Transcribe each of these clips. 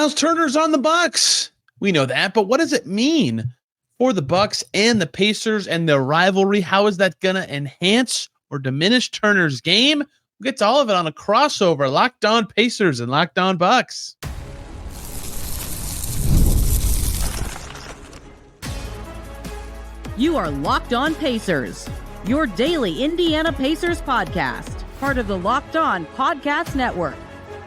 Myles Turner's on the Bucks. We know that, but what does it mean for the Bucks and the Pacers and their rivalry? How is that going to enhance or diminish Turner's game? We'll get to all of it on a crossover. Locked On Pacers and Locked On Bucks. You are Locked On Pacers, your daily Indiana Pacers podcast, part of the Locked On Podcast Network,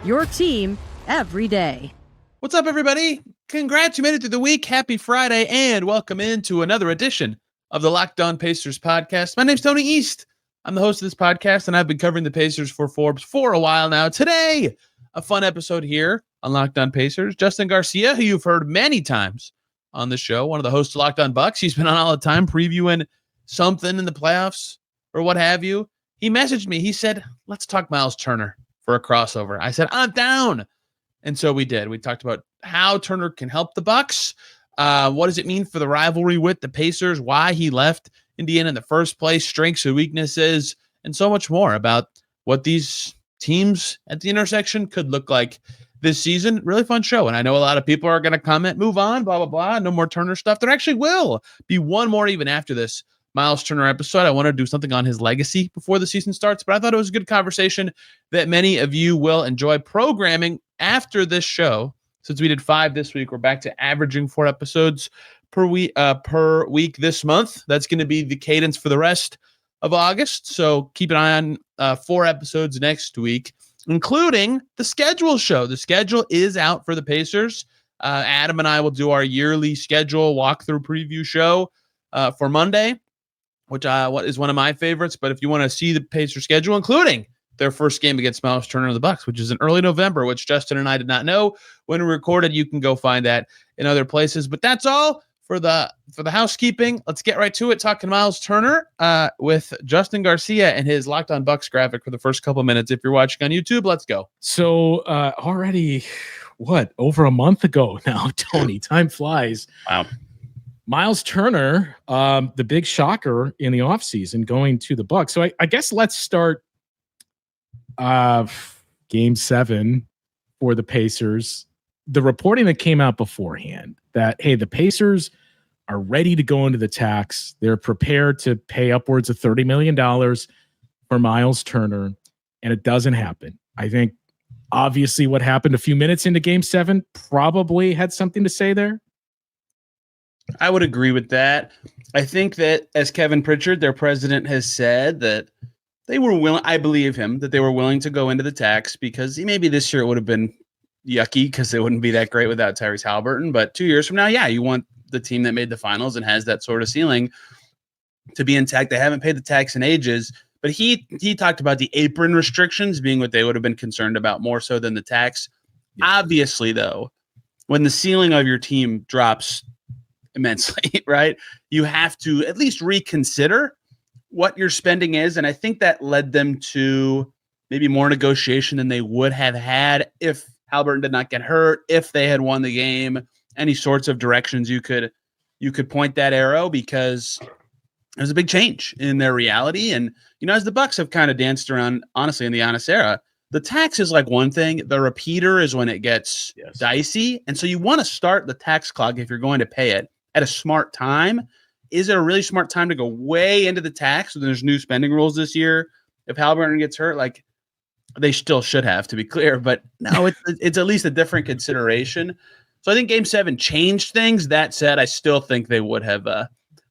your team every day. What's up, everybody? Congrats, you made it through the week. Happy Friday, and welcome into another edition of the Locked On Pacers podcast. My name's Tony East. I'm the host of this podcast, and I've been covering the Pacers for Forbes for a while now. Today, a fun episode here on Locked On Pacers. Justin Garcia, who you've heard many times on the show, one of the hosts of Locked On Bucks. He's been on all the time previewing something in the playoffs or what have you. He messaged me. He said, let's talk Myles Turner for a crossover. I said, I'm down. And so we did. We talked about how Turner can help the Bucks. What does it mean for the rivalry with the Pacers? Why he left Indiana in the first place, strengths and weaknesses, and so much more about what these teams at the intersection could look like this season. Really fun show. And I know a lot of people are going to comment, move on, blah, blah, blah. No more Turner stuff. There actually will be one more even after this Myles Turner episode. I want to do something on his legacy before the season starts, but I thought it was a good conversation that many of you will enjoy. Programming after this show, since we did 5 this week, we're back to averaging 4 episodes per week this month. That's going to be the cadence for the rest of August. So keep an eye on 4 episodes next week, including the schedule show. The schedule is out for the Pacers. Adam and I will do our yearly schedule walkthrough preview show for Monday, which is one of my favorites. But if you want to see the Pacers schedule, including their first game against Myles Turner and the Bucks, which is in early November, which Justin and I did not know when we recorded, you can go find that in other places. But that's all for the housekeeping. Let's get right to it. Talking Myles Turner with Justin Garcia and his Locked On Bucks graphic for the first couple minutes. If you're watching on YouTube, let's go. So already, over a month ago now, Tony, time flies. Wow. Myles Turner, the big shocker in the offseason, going to the Bucks. So I guess let's start Game 7 for the Pacers. The reporting that came out beforehand that, hey, the Pacers are ready to go into the tax. They're prepared to pay upwards of $30 million for Myles Turner, and it doesn't happen. I think obviously what happened a few minutes into Game 7 probably had something to say there. I would agree with that. I think that, as Kevin Pritchard, their president, has said, that they were willing, I believe him, that they were willing to go into the tax because maybe this year it would have been yucky because it wouldn't be that great without Tyrese Haliburton. But 2 years from now, yeah, you want the team that made the finals and has that sort of ceiling to be intact. They haven't paid the tax in ages, but he talked about the apron restrictions being what they would have been concerned about more so than the tax. Yeah. Obviously, though, when the ceiling of your team drops immensely, right, you have to at least reconsider what your spending is. And I think that led them to maybe more negotiation than they would have had if Haliburton did not get hurt, if they had won the game, any sorts of directions you could point that arrow, because there's a big change in their reality. And, as the Bucks have kind of danced around, honestly, in the Giannis era, the tax is like one thing. The repeater is when it gets dicey. And so you want to start the tax clock, if you're going to pay it, at a smart time. Is it a really smart time to go way into the tax? So there's new spending rules this year. If Haliburton gets hurt, like they still should have, to be clear, but no, it's at least a different consideration. So I think Game 7 changed things. That said, I still think they would have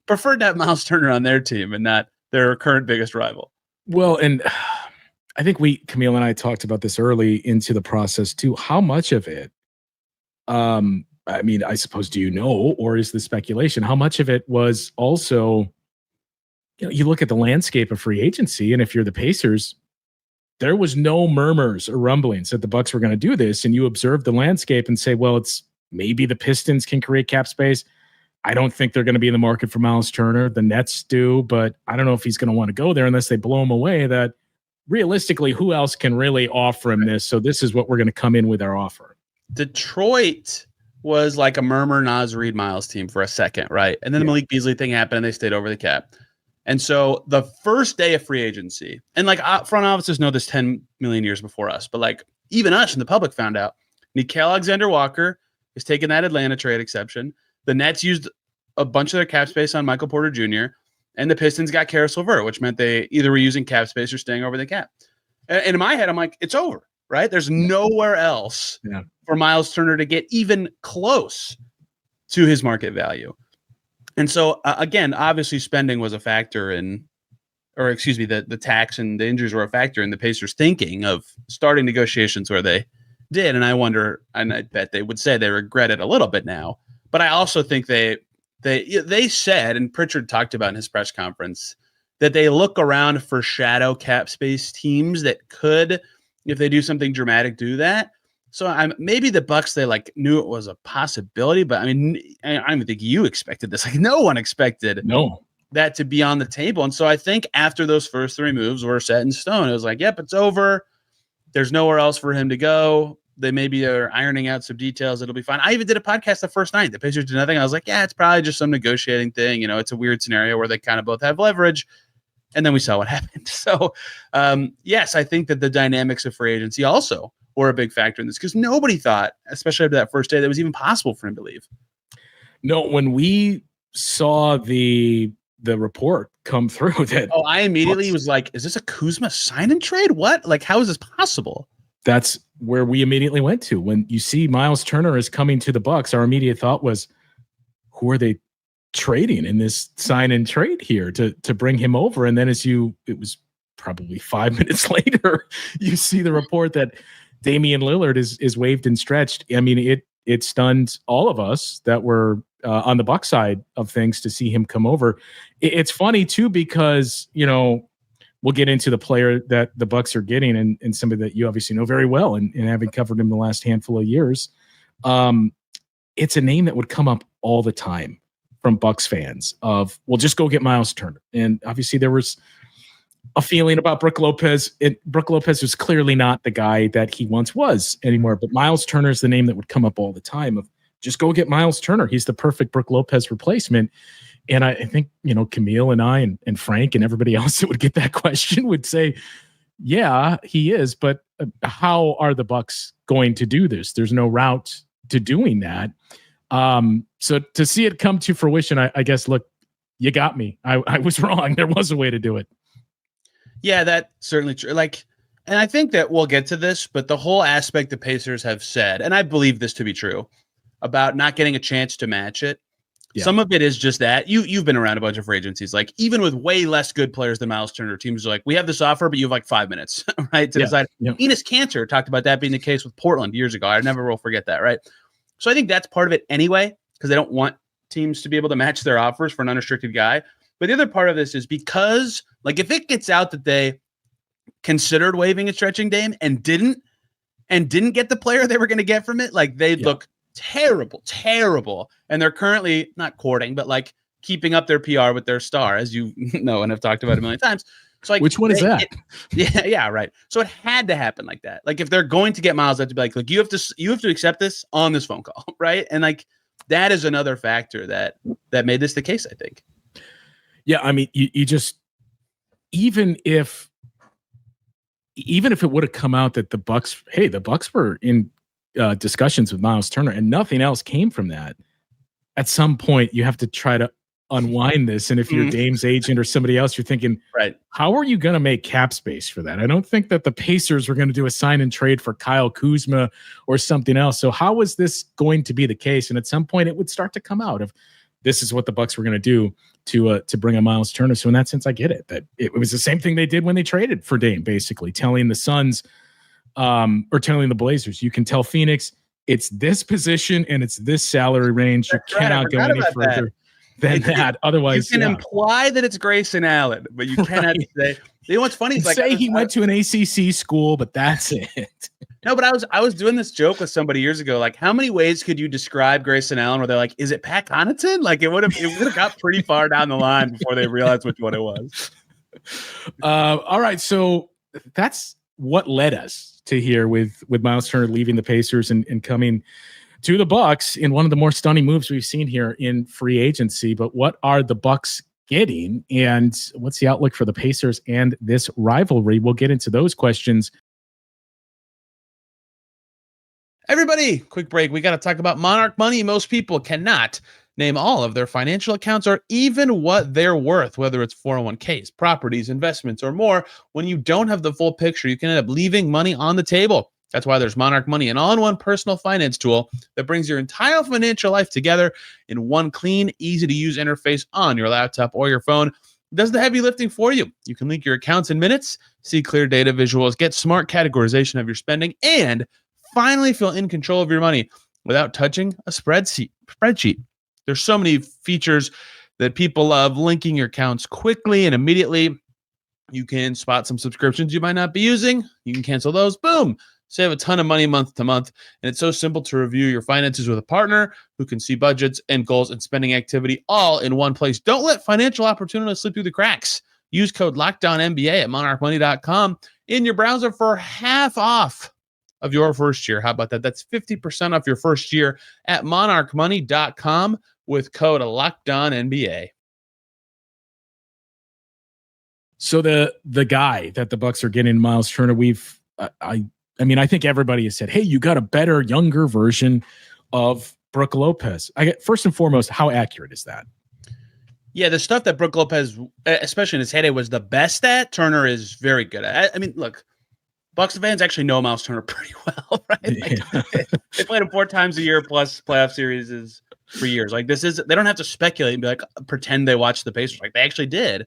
preferred to have Myles Turner on their team and not their current biggest rival. Well, and I think Camille and I talked about this early into the process too. How much of it, I suppose, do you know, or is the speculation, how much of it was also, you look at the landscape of free agency, and if you're the Pacers, there was no murmurs or rumblings that the Bucks were going to do this, and you observe the landscape and say, well, it's maybe the Pistons can create cap space. I don't think they're going to be in the market for Myles Turner. The Nets do, but I don't know if he's going to want to go there unless they blow him away. That realistically, who else can really offer him this? So this is what we're going to come in with our offer. Detroit was like a murmur Naz Reid Myles team for a second, right? And then the Malik Beasley thing happened and they stayed over the cap. And so the first day of free agency, and like front offices know this 10 million years before us, but like even us and the public found out, Nickeil Alexander-Walker is taking that Atlanta trade exception. The Nets used a bunch of their cap space on Michael Porter Jr., and the Pistons got Karis LeVert, which meant they either were using cap space or staying over the cap. And in my head, I'm like, it's over, right? There's nowhere else for Myles Turner to get even close to his market value. And so, again, obviously spending was a factor the tax and the injuries were a factor in the Pacers thinking of starting negotiations where they did. And I wonder, and I bet they would say they regret it a little bit now. But I also think they said, and Pritchard talked about in his press conference, that they look around for shadow cap space teams that could, if they do something dramatic, do that. So maybe the Bucks, they knew it was a possibility, but I don't even think you expected this. No one expected that to be on the table. And so I think after those first three moves were set in stone, it was like, yep, it's over. There's nowhere else for him to go. They maybe are ironing out some details. It'll be fine. I even did a podcast the first night. The Pacers did nothing. I was like, yeah, it's probably just some negotiating thing. It's a weird scenario where they kind of both have leverage. And then we saw what happened. So, yes, I think that the dynamics of free agency also were a big factor in this because nobody thought, especially after that first day, that it was even possible for him to leave. No, when we saw the report come through that. Oh, I immediately was like, is this a Kuzma sign and trade? What? How is this possible? That's where we immediately went to. When you see Myles Turner is coming to the Bucks, our immediate thought was, who are they trading in this sign and trade here to bring him over? And then it was probably 5 minutes later, you see the report that Damian Lillard is waived and stretched. I mean, it stunned all of us that were on the Bucks side of things to see him come over. It's funny too, because, we'll get into the player that the Bucks are getting and somebody that you obviously know very well and having covered him the last handful of years. It's a name that would come up all the time from Bucks fans of, well, just go get Myles Turner. And obviously there was a feeling about Brook Lopez. Brook Lopez was clearly not the guy that he once was anymore, but Myles Turner is the name that would come up all the time of, just go get Myles Turner. He's the perfect Brook Lopez replacement. And I think, Camille and I and Frank and everybody else that would get that question would say, yeah, he is. But how are the Bucks going to do this? There's no route to doing that. So to see it come to fruition, I guess, look, you got me. I was wrong. There was a way to do it. Yeah, that's certainly true. And I think that we'll get to this, but the whole aspect the Pacers have said, and I believe this to be true, about not getting a chance to match it. Yeah. Some of it is just that you've been around a bunch of free agencies, even with way less good players than Myles Turner, teams are like, we have this offer, but you have 5 minutes, right? To decide. Yeah. Enes Kanter talked about that being the case with Portland years ago. I never will forget that. Right. So I think that's part of it anyway, because they don't want teams to be able to match their offers for an unrestricted guy. But the other part of this is because if it gets out that they considered waiving and stretching Dame and didn't get the player they were going to get from it, they'd look terrible. And they're currently not courting, but keeping up their PR with their star, as you know, and have talked about a million times. So which one is that? Yeah, right. So it had to happen like that. If they're going to get Myles, they have to be look, you have to accept this on this phone call, right? And that is another factor that made this the case, I think. Yeah, I mean, you just even if it would have come out that the Bucks were in discussions with Myles Turner and nothing else came from that, at some point you have to try to unwind this. And if you're Dame's agent or somebody else, you're thinking, right, how are you going to make cap space for that? I don't think that the Pacers were going to do a sign and trade for Kyle Kuzma or something else. So how is this going to be the case? And at some point it would start to come out of, this is what the Bucks were going to do to bring a Myles Turner. So in that sense, I get it. That it was the same thing they did when they traded for Dame, basically telling the Suns or telling the Blazers, you can tell Phoenix it's this position and it's this salary range. You cannot go any further than that. Otherwise, you can imply that it's Grayson Allen, but you cannot say. You know what's funny? Is say he went to an ACC school, but that's it. No, but I was doing this joke with somebody years ago. How many ways could you describe Grayson Allen? Where they're like, is it Pat Connaughton? It would have got pretty far down the line before they realized which one it was. All right, so that's what led us to here with Myles Turner leaving the Pacers and coming to the Bucks in one of the more stunning moves we've seen here in free agency. But what are the Bucks getting, and what's the outlook for the Pacers and this rivalry? We'll get into those questions. Everybody, quick break. We got to talk about Monarch Money. Most people cannot name all of their financial accounts or even what they're worth, whether it's 401ks, properties, investments, or more. When you don't have the full picture, you can end up leaving money on the table. That's why there's Monarch Money, an all-in-one personal finance tool that brings your entire financial life together in one clean, easy-to-use interface on your laptop or your phone. It does the heavy lifting for you. You can link your accounts in minutes, see clear data visuals, get smart categorization of your spending, and finally feel in control of your money without touching a spreadsheet. There's so many features that people love, linking your accounts quickly and immediately. You can spot some subscriptions you might not be using. You can cancel those. Boom. Save a ton of money month to month. And it's so simple to review your finances with a partner who can see budgets and goals and spending activity all in one place. Don't let financial opportunities slip through the cracks. Use code LOCKDOWNNBA at monarchmoney.com in your browser for half off of your first year. How about that? That's 50% off your first year at monarchmoney.com with code LOCKDOWNNBA. So the guy that the Bucks are getting, Myles Turner, I mean, I think everybody has said, hey, you got a better, younger version of Brook Lopez. First and foremost, how accurate is that? Yeah, the stuff that Brook Lopez, especially in his heyday, was the best at, Turner is very good at. I mean, look, Bucks fans actually know Myles Turner pretty well, right? They played him 4 times a year plus playoff series for years. Like they don't have to speculate and be like, pretend they watched the Pacers. Like they actually did.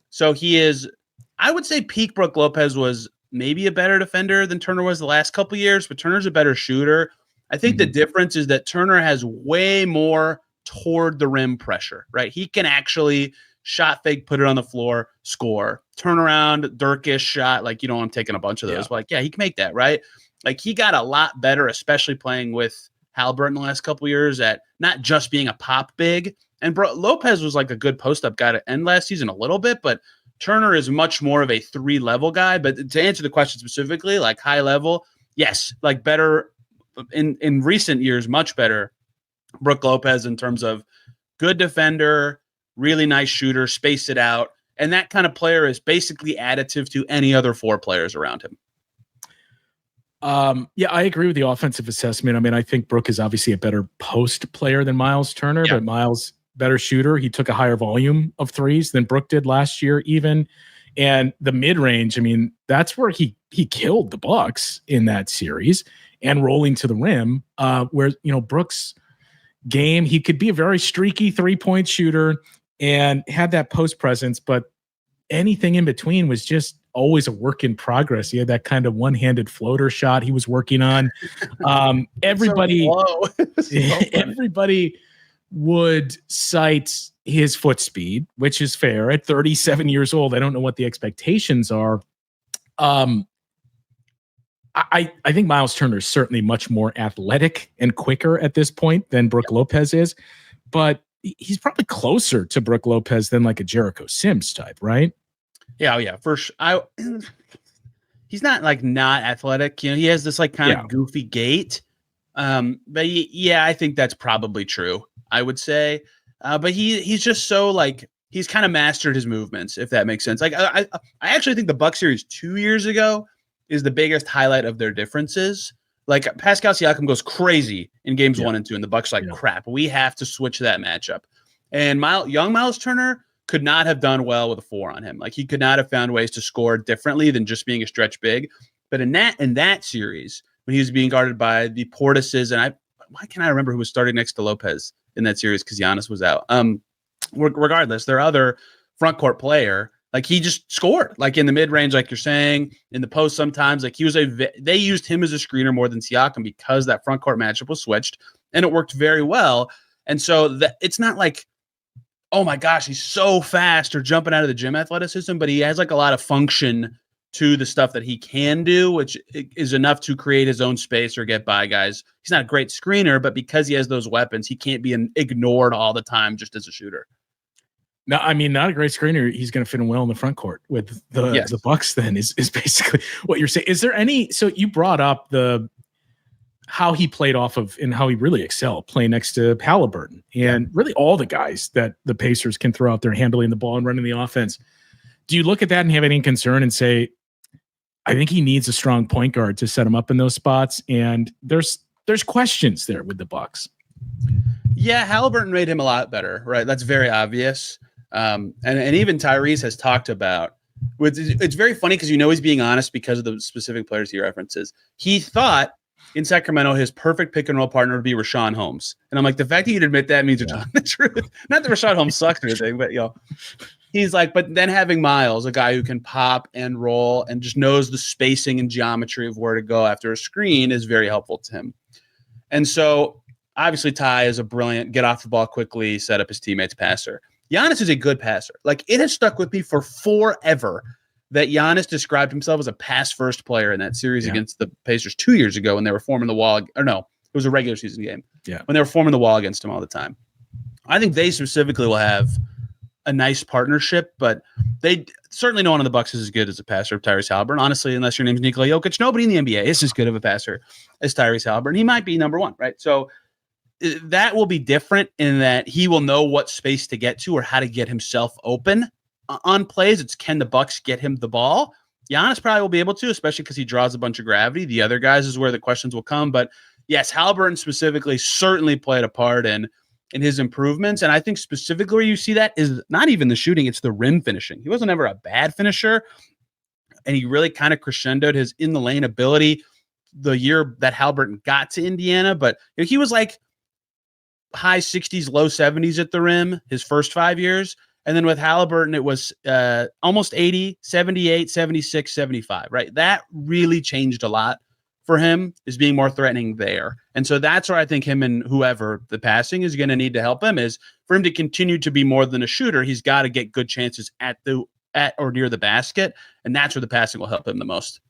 So he is, I would say peak Brook Lopez was maybe a better defender than Turner was the last couple of years, but Turner's a better shooter. I think the difference is that Turner has way more toward the rim pressure, right? He can actually shot fake, put it on the floor, score, turn around, Dirkish shot. Like, I'm taking a bunch of those. But like, yeah, he can make that, right? Like he got a lot better, especially playing with Haliburton the last couple of years at not just being a pop big. And Lopez was like a good post-up guy to end last season a little bit, but Turner is much more of a 3-level guy. But to answer the question specifically, like high level, yes, like better in recent years, much better Brook Lopez in terms of good defender, really nice shooter, space it out. And that kind of player is basically additive to any other 4 players around him. Yeah, I agree with the offensive assessment. I mean, I think Brook is obviously a better post player than Myles Turner, but Myles, better shooter. He took a higher volume of threes than Brook did last year even. And the mid-range, I mean, that's where he killed the Bucks in that series, and rolling to the rim, where, Brook's game, he could be a very streaky 3-point shooter and had that post presence, but anything in between was just always a work in progress. He had that kind of one-handed floater shot he was working on. Everybody would cite his foot speed, which is fair at 37 years old. I don't know what the expectations are. I think Myles Turner is certainly much more athletic and quicker at this point than Brook Lopez is, but he's probably closer to Brook Lopez than like a Jericho Sims type, right? Yeah, for sure. He's not like not athletic. He has this like kind of goofy gait. But yeah, I think that's probably true, I would say. But he's just so like, he's kind of mastered his movements, if that makes sense. Like I actually think the Bucks series 2 years ago is the biggest highlight of their differences. Like Pascal Siakam goes crazy in games 1 and 2, and the Bucks are like, crap, we have to switch that matchup. And young Myles Turner could not have done well with a 4 on him. Like he could not have found ways to score differently than just being a stretch big. But in that series, when he was being guarded by the Portises, and why can't I remember who was starting next to Lopez in that series because Giannis was out. Regardless, their other front court player, like he just scored, like in the mid range, like you're saying, in the post sometimes. Like they used him as a screener more than Siakam because that front court matchup was switched, and it worked very well. And so it's not like, oh my gosh, he's so fast or jumping out of the gym athleticism, but he has like a lot of function to the stuff that he can do, which is enough to create his own space or get by guys. He's not a great screener, but because he has those weapons, he can't be ignored all the time just as a shooter. No, I mean, not a great screener. He's going to fit in well in the front court with the Bucks. Then is basically what you're saying. Is there any? So you brought up how he played off of and how he really excelled playing next to Haliburton and really all the guys that the Pacers can throw out there handling the ball and running the offense. Do you look at that and have any concern and say, I think he needs a strong point guard to set him up in those spots? And there's there's questions there with the Bucks. Yeah, Haliburton made him a lot better, right? That's very obvious. And even Tyrese has talked about, it's very funny because he's being honest because of the specific players he references. He thought in Sacramento his perfect pick and roll partner would be Rashawn Holmes. And I'm like, the fact that you'd admit that means you're telling the truth. Not that Rashawn Holmes sucks or anything, but he's like, but then having Myles, a guy who can pop and roll and just knows the spacing and geometry of where to go after a screen is very helpful to him. And so obviously Ty is a brilliant get off the ball quickly, set up his teammates passer. Giannis is a good passer. Like, it has stuck with me for forever that Giannis described himself as a pass-first player in that series against the Pacers 2 years ago when they were forming the wall. Or no, it was a regular season game. Yeah, when they were forming the wall against him all the time. I think they specifically will have a nice partnership, but they certainly no one on the Bucks is as good as a passer of Tyrese Haliburton. Honestly, unless your name's Nikola Jokic, nobody in the NBA is as good of a passer as Tyrese Haliburton. He might be number one, right? So that will be different in that he will know what space to get to or how to get himself open on plays. It's can the Bucks get him the ball? Giannis probably will be able to, especially because he draws a bunch of gravity. The other guys is where the questions will come. But yes, Haliburton specifically certainly played a part in his improvements. And I think specifically where you see that is not even the shooting, it's the rim finishing. He wasn't ever a bad finisher. And he really kind of crescendoed his in the lane ability the year that Haliburton got to Indiana. But he was like high 60s, low 70s at the rim his first 5 years. And then with Haliburton, it was almost 80, 78, 76, 75, right? That really changed a lot for him, is being more threatening there. And so that's where I think him and whoever the passing is going to need to help him, is for him to continue to be more than a shooter. He's got to get good chances at or near the basket. And that's where the passing will help him the most.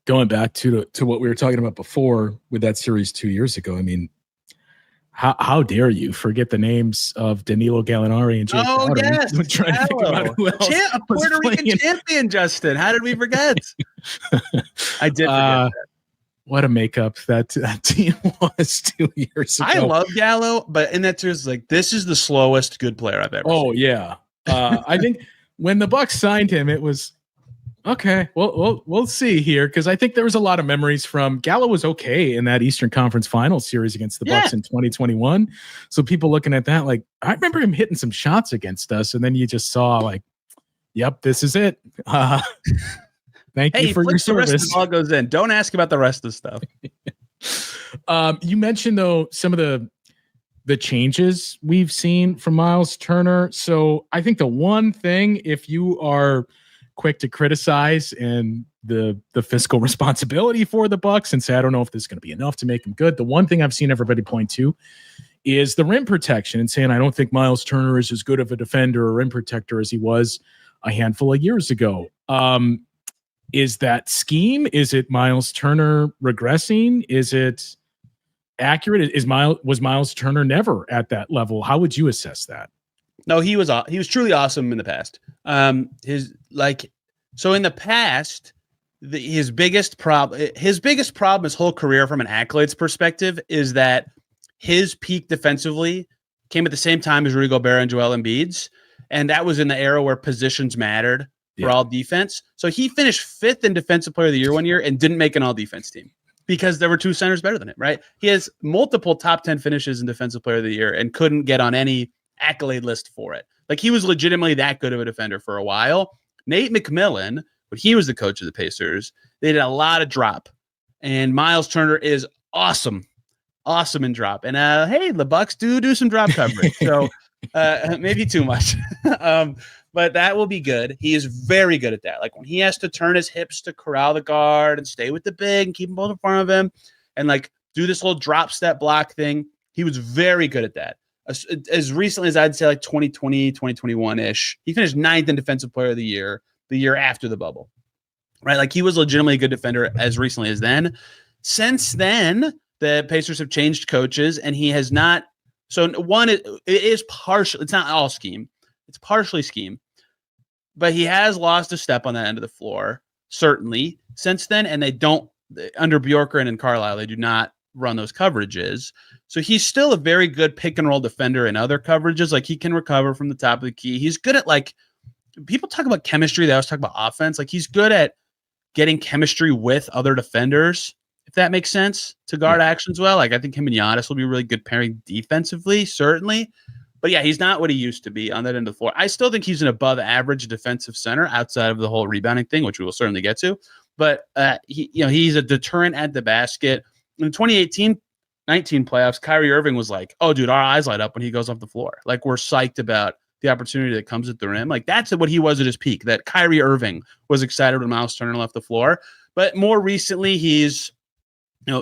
Going back to what we were talking about before with that series 2 years ago, I mean, how dare you forget the names of Danilo Gallinari and Jay Crowder? Yes. Trying to think about who else a Puerto Rican champion, Justin. How did we forget? I did forget that. What a makeup that team was 2 years ago. I love Gallo, but in that series, like, this is the slowest good player I've ever seen. Oh, yeah. I think when the Bucks signed him, it was, okay, well, we'll see here, because I think there was a lot of memories from Gallo was okay in that Eastern Conference Finals series against the Bucks in 2021. So people looking at that, like, I remember him hitting some shots against us, and then you just saw, like, yep, this is it. Thank you for your service. The rest of the ball goes in. Don't ask about the rest of the stuff. You mentioned, though, some of the changes we've seen from Myles Turner. So I think the one thing, if you are quick to criticize and the fiscal responsibility for the Bucks and say, I don't know if this is going to be enough to make them good, the one thing I've seen everybody point to is the rim protection, and saying, I don't think Myles Turner is as good of a defender or rim protector as he was a handful of years ago. Is that scheme? Is it Myles Turner regressing? Is it accurate? Was Myles Turner never at that level? How would you assess that? No, he was truly awesome in the past. So in the past, his biggest problem his whole career from an accolades perspective is that his peak defensively came at the same time as Rudy Gobert and Joel Embiid's, and that was in the era where positions mattered for all defense. So he finished 5th in Defensive Player of the Year one year and didn't make an all defense team because there were 2 centers better than him, right? He has multiple top 10 finishes in Defensive Player of the Year and couldn't get on any accolade list for it. Like, he was legitimately that good of a defender for a while. Nate McMillan, when he was the coach of the Pacers, they did a lot of drop, and Myles Turner is awesome in drop. And hey, the Bucks do some drop coverage, so maybe too much, but that will be good. He is very good at that. Like, when he has to turn his hips to corral the guard and stay with the big and keep them both in front of him, and like do this little drop step block thing, he was very good at that. As recently as I'd say like 2020, 2021-ish, he finished 9th in Defensive Player of the year after the bubble, right? Like, he was legitimately a good defender as recently as then. Since then, the Pacers have changed coaches, and he has not. So one, it is partial. It's not all scheme. It's partially scheme, but he has lost a step on that end of the floor, certainly, since then. And they don't, under Bjorkgren and Carlisle, they do not run those coverages. So he's still a very good pick and roll defender in other coverages. Like, he can recover from the top of the key. He's good at, like, people talk about chemistry. They always talk about offense. Like, he's good at getting chemistry with other defenders. if that makes sense, to guard actions well. Like I think him and Giannis will be a really good pairing defensively, certainly. But yeah, he's not what he used to be on that end of the floor. I still think he's an above average defensive center outside of the whole rebounding thing, which we will certainly get to. But he's a deterrent at the basket. In the 2018-19 playoffs, Kyrie Irving was like, "Oh, dude, our eyes light up when he goes off the floor. Like we're psyched about the opportunity that comes at the rim." Like that's what he was at his peak. That Kyrie Irving was excited when Myles Turner left the floor. But more recently, he's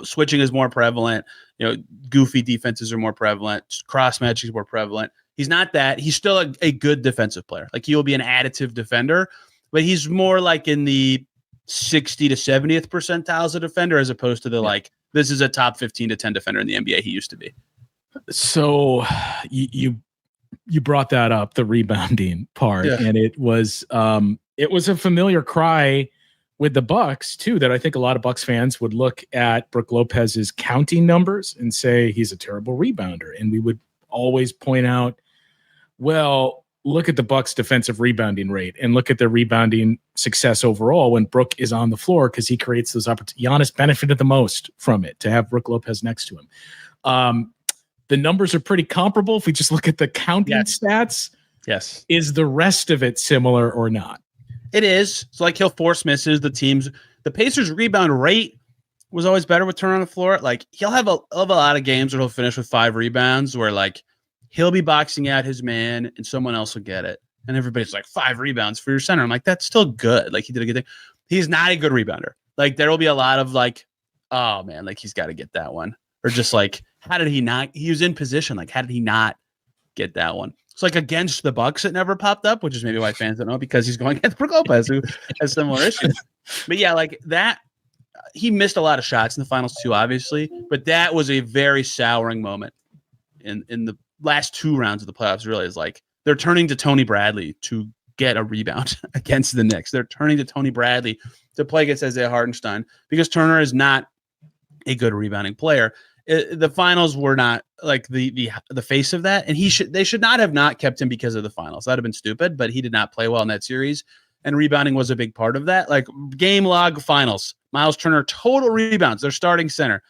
switching is more prevalent. Goofy defenses are more prevalent. Cross matching is more prevalent. He's not that. He's still a good defensive player. Like he will be an additive defender, but he's more like in the 60 to 70th percentile as a defender, as opposed to the like this is a top 15 to 10 defender in the NBA. He used to be. So you brought that up, the rebounding part, and it was a familiar cry with the Bucks too, that I think a lot of Bucks fans would look at Brook Lopez's counting numbers and say he's a terrible rebounder. And we would always point out, well, look at the Bucks defensive rebounding rate and look at their rebounding success overall when Brook is on the floor, because he creates those opportunities. Giannis benefited the most from it, to have Brook Lopez next to him. The numbers are pretty comparable. If we just look at the counting stats, is the rest of it similar or not? It is. So like he'll force misses. The Pacers rebound rate was always better with Turner on the floor. Like he'll have a lot of games where he'll finish with 5 rebounds, where like he'll be boxing out his man and someone else will get it. And everybody's like 5 rebounds for your center. I'm like, that's still good. Like he did a good thing. He's not a good rebounder. Like there will be a lot of like, oh man, like he's got to get that one. Or just like, how did he not? He was in position. Like, how did he not get that one? It's like against the Bucks, it never popped up, which is maybe why fans don't know, because he's going against Brook Lopez, who has similar issues. But yeah, like that, he missed a lot of shots in the finals too, obviously. But that was a very souring moment in the last 2 rounds of the playoffs. Really, is like they're turning to Tony Bradley to get a rebound against the Knicks. They're turning to Tony Bradley to play against Isaiah Hartenstein, because Turner is not a good rebounding player. The finals were not like the face of that, and they should not have not kept him because of the finals. That'd have been stupid, but he did not play well in that series, and rebounding was a big part of that. Like game log finals, Myles Turner total rebounds, their starting center,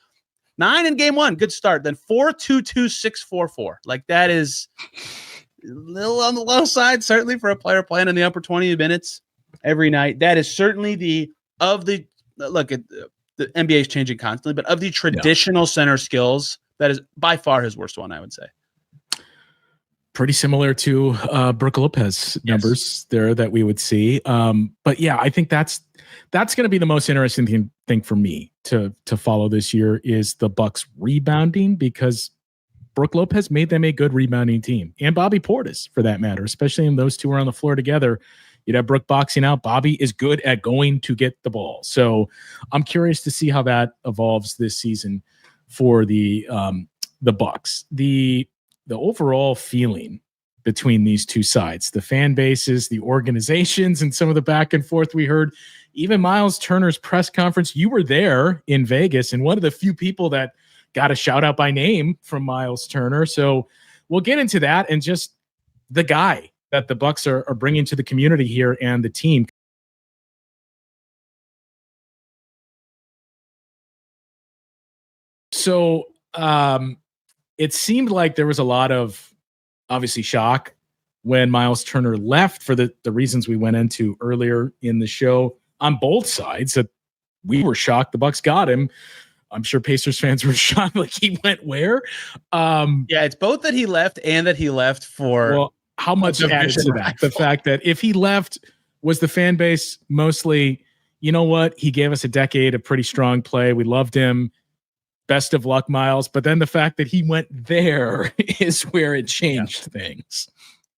9 in game 1, good start. Then 4-2-2-6-4-4. Like that is a little on the low side, certainly for a player playing in the upper 20 minutes every night. That is certainly the NBA is changing constantly, but of the traditional center skills, that is by far his worst one, I would say. Pretty similar to Brook Lopez numbers there that we would see. But yeah, I think that's going to be the most interesting thing for me to follow this year is the Bucks rebounding, because Brook Lopez made them a good rebounding team, and Bobby Portis for that matter, especially when those two are on the floor together. You'd have Brook boxing out. Bobby is good at going to get the ball. So I'm curious to see how that evolves this season for the Bucks. The overall feeling between these two sides, the fan bases, the organizations, and some of the back and forth we heard, even Myles Turner's press conference. You were there in Vegas, and one of the few people that got a shout out by name from Myles Turner. So we'll get into that and just the guy that the Bucks are bringing to the community here and the team. So it seemed like there was a lot of obviously shock when Myles Turner left for the reasons we went into earlier in the show on both sides. That we were shocked the Bucks got him. I'm sure Pacers fans were shocked, like he went where? Yeah, it's both that he left and that he left for. Well, how much added to that? The fact that if he left, was the fan base mostly, you know what? He gave us a decade of pretty strong play. We loved him. Best of luck, Myles. But then the fact that he went there is where it changed things.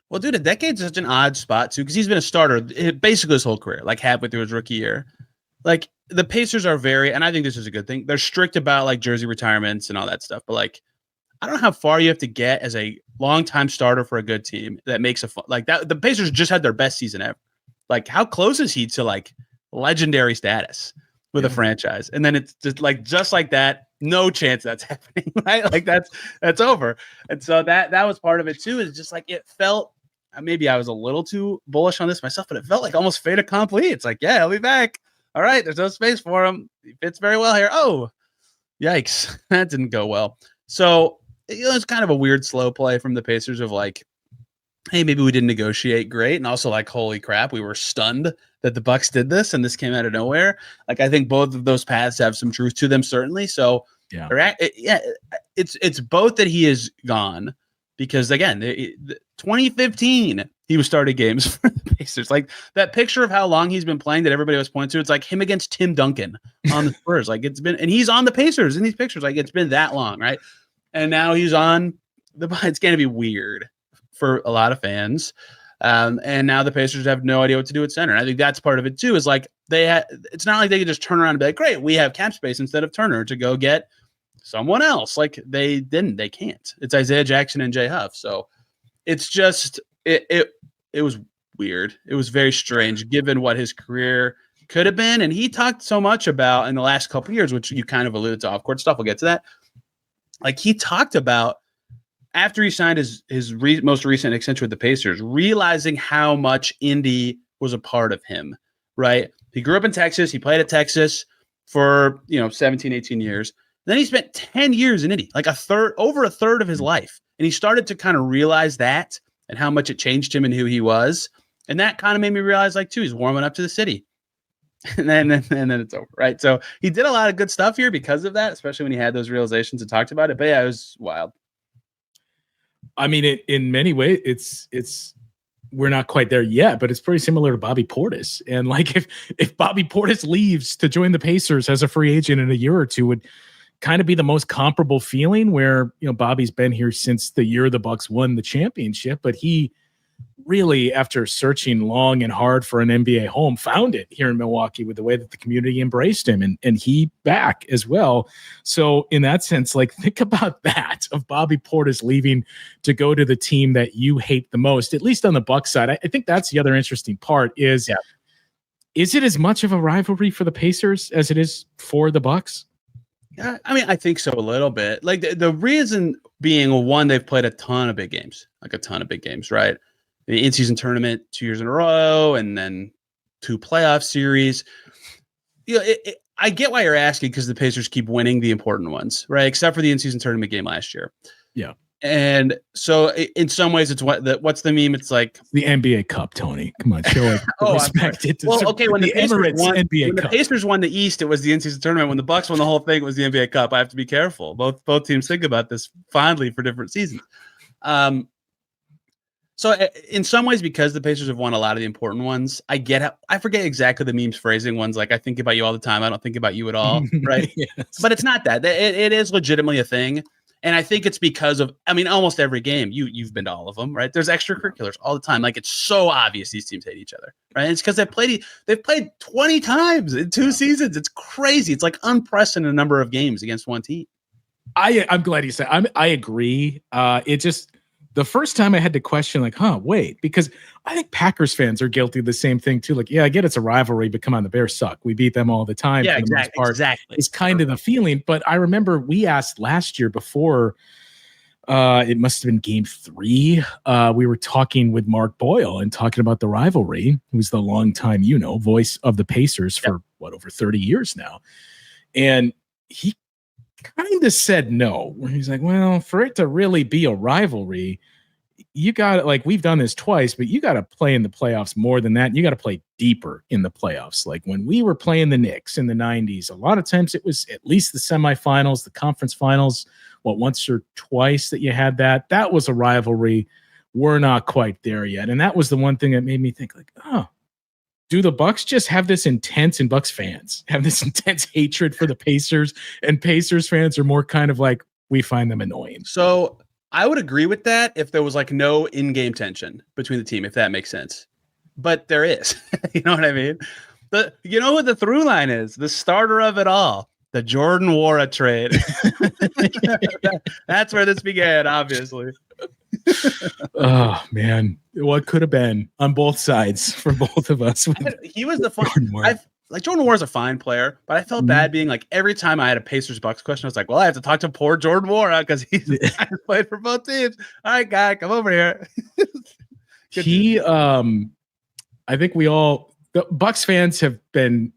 Well, dude, a decade's such an odd spot too, because he's been a starter basically his whole career, like halfway through his rookie year. Like the Pacers are and I think this is a good thing, they're strict about like jersey retirements and all that stuff. But like, I don't know how far you have to get as a longtime starter for a good team that makes like that. The Pacers just had their best season ever. Like, how close is he to like legendary status with a franchise? And then it's just like that. No chance that's happening, right? Like that's over. And so that was part of it too. Is just like it felt. Maybe I was a little too bullish on this myself, but it felt like almost fait accompli. It's like, yeah, he'll be back. All right, there's no space for him. He fits very well here. Oh, Yikes. That didn't go well. So it's kind of a weird slow play from the Pacers of like, hey, maybe we didn't negotiate great. And also like, holy crap, we were stunned that the Bucks did this and this came out of nowhere. Like, I think both of those paths have some truth to them, certainly. So it's both that he is gone because again, 2015, he was starting games for the Pacers. Like that picture of how long he's been playing that everybody was pointing to, it's like him against Tim Duncan on the Spurs. Like it's been, and he's on the Pacers in these pictures. Like it's been that long, right? And now he's on it's going to be weird for a lot of fans. And now the Pacers have no idea what to do at center. And I think that's part of it too, is like it's not like they could just turn around and be like, great, we have cap space instead of Turner to go get someone else. Like they can't. It's Isaiah Jackson and Jay Huff. So it's just, it was weird. It was very strange given what his career could have been. And he talked so much about in the last couple of years, which you kind of alluded to off court stuff. We'll get to that. Like he talked about after he signed his most recent extension with the Pacers, realizing how much Indy was a part of him, right? He grew up in Texas. He played at Texas for, 17, 18 years. Then he spent 10 years in Indy, like over a third of his life. And he started to kind of realize that and how much it changed him and who he was. And that kind of made me realize, like, too, he's warming up to the city. And then it's over, right? So he did a lot of good stuff here because of that, especially when he had those realizations and talked about it. But yeah, it was wild. I mean, in many ways, it's we're not quite there yet, but it's pretty similar to Bobby Portis. And like if Bobby Portis leaves to join the Pacers as a free agent in a year or two, would kind of be the most comparable feeling where, Bobby's been here since the year the Bucks won the championship, but he really, after searching long and hard for an NBA home, found it here in Milwaukee with the way that the community embraced him and he back as well. So in that sense, like think about that of Bobby Portis leaving to go to the team that you hate the most, at least on the Bucks side. I think that's the other interesting part is it as much of a rivalry for the Pacers as it is for the Bucks? Yeah, I mean, I think so a little bit. Like the reason being, one, they've played a ton of big games, right? The in-season tournament 2 years in a row, and then 2 playoff series. I get why you're asking because the Pacers keep winning the important ones, right? Except for the in-season tournament game last year. Yeah. And so in some ways, it's what's the meme? It's like the NBA Cup, Tony. Come on, show it. Respect it. Well, okay, when the Emirates Pacers won the East, it was the in-season tournament. When the Bucks won the whole thing, it was the NBA Cup. I have to be careful. Both teams think about this fondly for different seasons. So in some ways, because the Pacers have won a lot of the important ones, I forget exactly the memes phrasing ones. Like I think about you all the time. I don't think about you at all. Right. Yes. But it's not that it is legitimately a thing. And I think it's because of, almost every game you've been to all of them, right? There's extracurriculars all the time. Like it's so obvious these teams hate each other, right? And it's because they've played 20 times in 2 seasons. It's crazy. It's like unprecedented number of games against one team. I'm glad you said. I agree. It just the first time I had to question, like, wait, because I think Packers fans are guilty of the same thing too. Like, yeah, I get it's a rivalry, but come on, the Bears suck. We beat them all the time. Yeah, exactly. It's kind of the feeling. But I remember we asked last year before, it must have been game 3. We were talking with Mark Boyle and talking about the rivalry, who's the longtime, voice of the Pacers for over 30 years now. And he kind of said no, where he's like, well, for it to really be a rivalry, you got like, we've done this twice, but you got to play in the playoffs more than that. You got to play deeper in the playoffs. Like when we were playing the Knicks in the 90s, a lot of times it was at least the semifinals, the conference finals, once or twice that you had that was a rivalry. We're not quite there yet. And that was the one thing that made me think like, do the Bucks just have this intense, and Bucks fans have this intense hatred for the Pacers, and Pacers fans are more kind of like, we find them annoying? So I would agree with that if there was like no in-game tension between the team, if that makes sense. But there is. You know what I mean? You know what the through line is? The starter of it all, the Jordan Nwora trade. That's where this began, obviously. Oh man, what could have been on both sides for both of us. He was the fun. Jordan Nwora is a fine player, but I felt bad being like every time I had a Pacers Bucks question, I was like, well, I have to talk to poor Jordan Nwora because he's played for both teams. All right, guy, come over here. I think the Bucks fans have been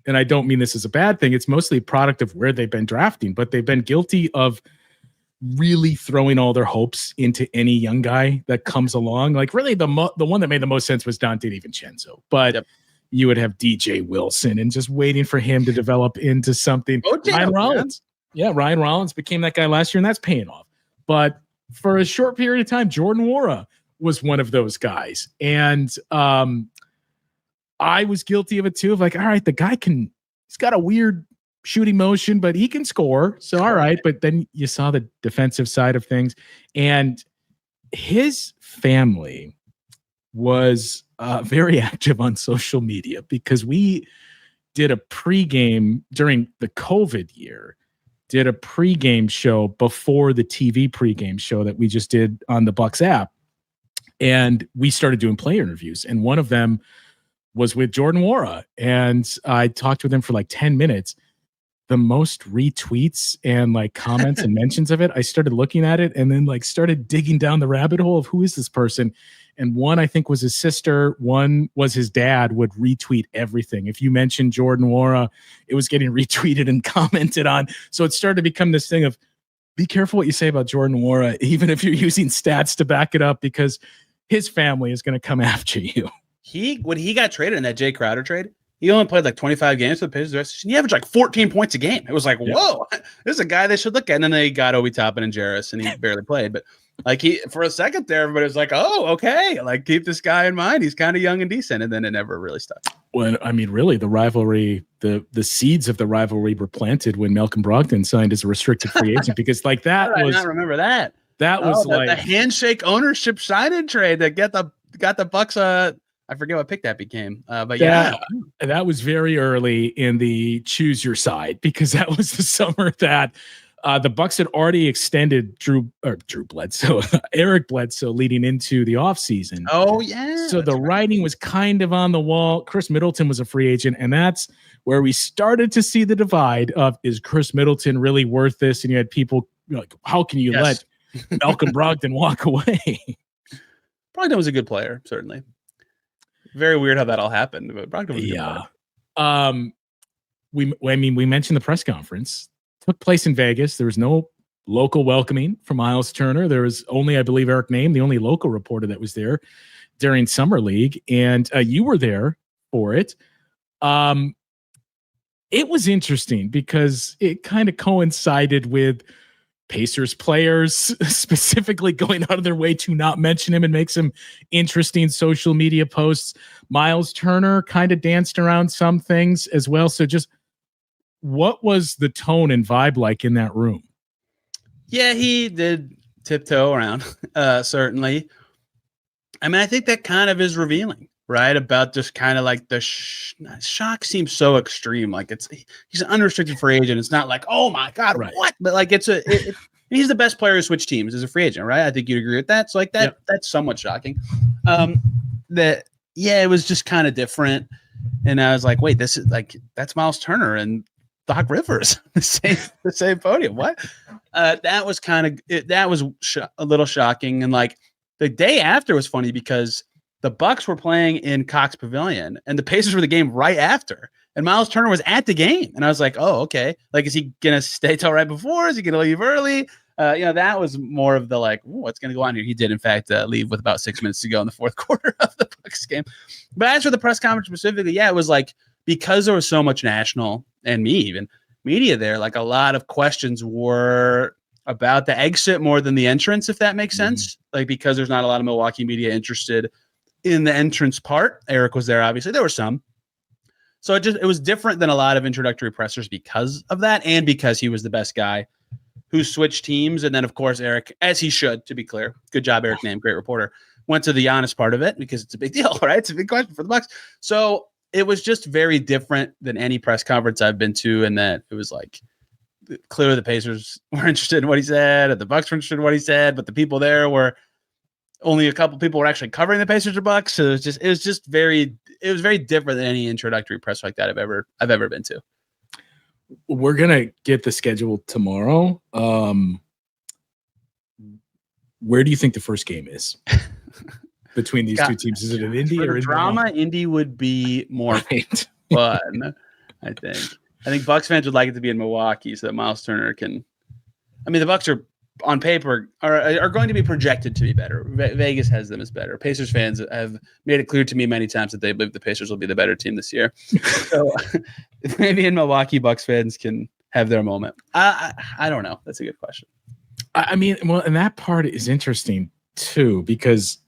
and I don't mean this as a bad thing, it's mostly a product of where they've been drafting, but they've been guilty of really throwing all their hopes into any young guy that comes along. Like really the one that made the most sense was Dante DiVincenzo, but you would have DJ Wilson and just waiting for him to develop into something. Ryan Rollins. Yeah, Ryan Rollins became that guy last year, and that's paying off. But for a short period of time, Jordan Nwora was one of those guys. And I was guilty of it too, of like, all right, the guy he's got a weird shooting motion, but he can score. So, all right. But then you saw the defensive side of things. And his family was very active on social media because we did a pregame during the COVID year, did a pregame show before the TV pregame show that we just did on the Bucks app. And we started doing player interviews. And one of them was with Jordan Nwora. And I talked with him for like 10 minutes. The most retweets and like comments and mentions of it, I started looking at it and then like started digging down the rabbit hole of who is this person. And one, I think, was his sister. One was his dad would retweet everything. If you mentioned Jordan Nwora, it was getting retweeted and commented on. So it started to become this thing of be careful what you say about Jordan Nwora, even if you're using stats to back it up, because his family is going to come after you. When he got traded in that Jay Crowder trade, he only played like 25 games for the Pacers. He averaged like 14 points a game. It was like, whoa, this is a guy they should look at. And then they got Obi Toppin and Jarris, and he barely played. But like for a second there, everybody was like, oh, okay. Like keep this guy in mind. He's kind of young and decent. And then it never really stuck. Well, I mean, really, the rivalry, the seeds of the rivalry were planted when Malcolm Brogdon signed as a restricted free agent, because like that I was. I remember that. That was like the handshake ownership sign-in trade that got the Bucks. I forget what pick that became, but that was very early in the choose your side, because that was the summer that the Bucks had already extended Eric Bledsoe leading into the offseason. Oh yeah. So the writing was kind of on the wall. Chris Middleton was a free agent, and that's where we started to see the divide of, is Chris Middleton really worth this? And you had people like, how can you let Malcolm Brogdon walk away? Brogdon was a good player, certainly. Very weird how that all happened, but Brogdon was a good player. We mentioned the press conference took place in Vegas. There was no local welcoming for Myles Turner. There was only, I believe, Eric Name, the only local reporter that was there during Summer League, and you were there for it. It was interesting because it kind of coincided with Pacers players specifically going out of their way to not mention him and make some interesting social media posts. Myles Turner kind of danced around some things as well. So just what was the tone and vibe like in that room? Yeah, he did tiptoe around, certainly. I mean, I think that kind of is revealing, right? About just kind of like the shock seems so extreme. Like he's an unrestricted free agent. It's not like, oh my God, what? But like he's the best player to switch teams as a free agent, right? I think you'd agree with that. So like that, that's somewhat shocking. It was just kind of different. And I was like, wait, this is like, that's Myles Turner and Doc Rivers, the same podium. What? That was a little shocking. And like the day after was funny because the Bucks were playing in Cox Pavilion and the Pacers were the game right after. And Myles Turner was at the game. And I was like, oh, okay. Like, is he going to stay till right before? Is he going to leave early? That was more of the like, what's going to go on here? He did, in fact, leave with about 6 minutes to go in the fourth quarter of the Bucks game. But as for the press conference specifically, it was like, because there was so much national and even media there, like a lot of questions were about the exit more than the entrance, if that makes sense. Like, because there's not a lot of Milwaukee media interested in the entrance part. Eric was there, obviously. There were some. So it was different than a lot of introductory pressers because of that, and because he was the best guy who switched teams. And then, of course, Eric, as he should, to be clear, good job, Eric Name, great reporter, went to the honest part of it because it's a big deal, right? It's a big question for the Bucks. So it was just very different than any press conference I've been to, and that it was like clearly the Pacers were interested in what he said, and the Bucks were interested in what he said, but the people there were only a couple people were actually covering the Pacers or Bucks. So it was very different than any introductory press like that I've ever been to. We're gonna get the schedule tomorrow. Where do you think the first game is between these two teams? Is it an Indy or drama? Indy would be more fun. I think Bucks fans would like it to be in Milwaukee so that Myles Turner can. I mean, the Bucks are on paper are going to be projected to be better. Vegas has them as better. Pacers fans have made it clear to me many times that they believe the Pacers will be the better team this year. So maybe in Milwaukee, Bucks fans can have their moment. I don't know. That's a good question. I mean, well, and that part is interesting too, because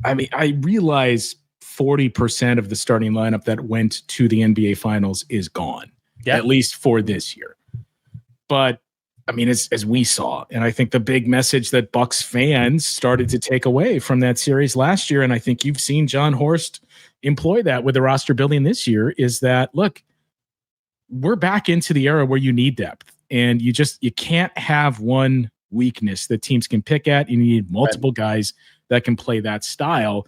I mean, I realize 40% of the starting lineup that went to the NBA Finals is gone, at least for this year. But I mean, as we saw, and I think the big message that Bucks fans started to take away from that series last year, and I think you've seen John Horst employ that with the roster building this year, is that, look, we're back into the era where you need depth, and you can't have one weakness that teams can pick at. You need multiple guys that can play that style.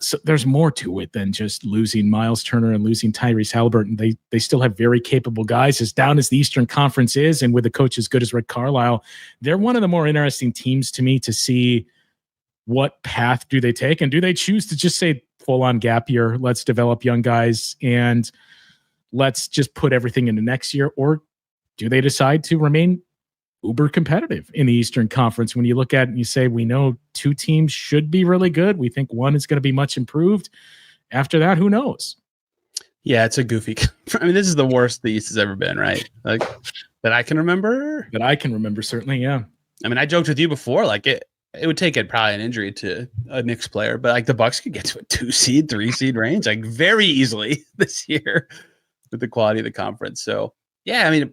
So there's more to it than just losing Myles Turner and losing Tyrese Haliburton. They still have very capable guys. As down as the Eastern Conference is, and with a coach as good as Rick Carlisle, they're one of the more interesting teams to me to see what path do they take, and do they choose to just say full on gap year, let's develop young guys and let's just put everything into next year, or do they decide to remain uber competitive in the Eastern Conference? When you look at it and you say, we know two teams should be really good, we think one is going to be much improved. After that, who knows? Yeah, it's a goofy. I mean, this is the worst the East has ever been, right? Like that I can remember. Certainly, yeah. I mean, I joked with you before, like it would take probably an injury to a Knicks player, but like the Bucks could get to a 2-seed, 3-seed range like very easily this year with the quality of the conference. So yeah, I mean,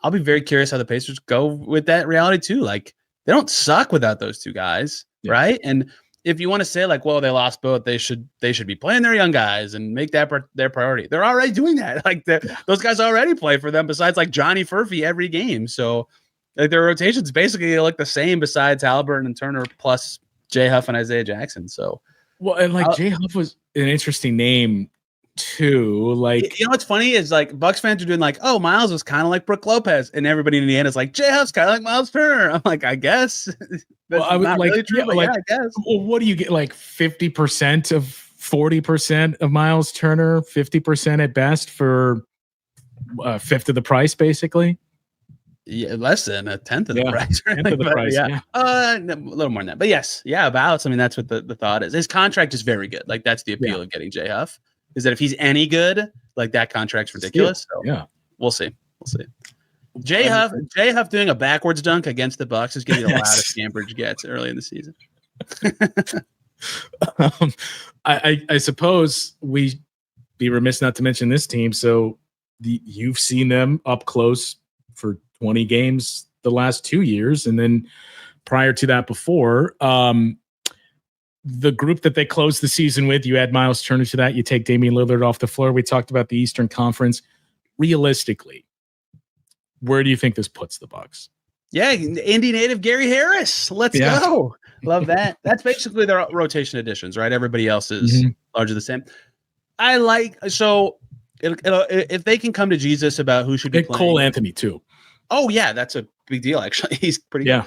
I'll be very curious how the Pacers go with that reality too. Like they don't suck without those two guys, right? And if you want to say like, well, they lost both, they should be playing their young guys and make that their priority. They're already doing that. Like those guys already play for them. Besides like Johnny Furphy every game, so like their rotations basically look the same. Besides Haliburton and Turner plus Jay Huff and Isaiah Jackson. So well, and like Jay Huff was an interesting name too. Like, you know what's funny is like Bucks fans are doing like, oh, Myles was kind of like Brook Lopez, and everybody in Indiana is like, Jay Huff's kind of like Myles Turner. I'm like, I guess. Well, I would like, really true, I guess. Well, what do you get? Like 50% of 40% of Myles Turner, 50% at best for a fifth of the price, basically. Yeah, less than a tenth of the price. Right? Tenth of the price. Yeah. A little more than that, but yes, about. I mean, that's what the thought is. His contract is very good. Like that's the appeal of getting Jay Huff. Is that if he's any good, like that contract's ridiculous. So yeah, we'll see. Jay Huff doing a backwards dunk against the Bucks is going to be the loudest Cambridge gets early in the season. I suppose we be remiss not to mention this team. So you've seen them up close for 20 games the last 2 years, and then prior to that, before. The group that they closed the season with, you add Myles Turner to that, you take Damian Lillard off the floor. We talked about the Eastern Conference. Realistically, where do you think this puts the Bucks? Yeah, Indy native Gary Harris. Let's go. Love that. That's basically their rotation additions, right? Everybody else is largely the same. I like, so if they can come to Jesus about who should be playing. Cole Anthony too. Oh yeah, that's a big deal actually. He's pretty good.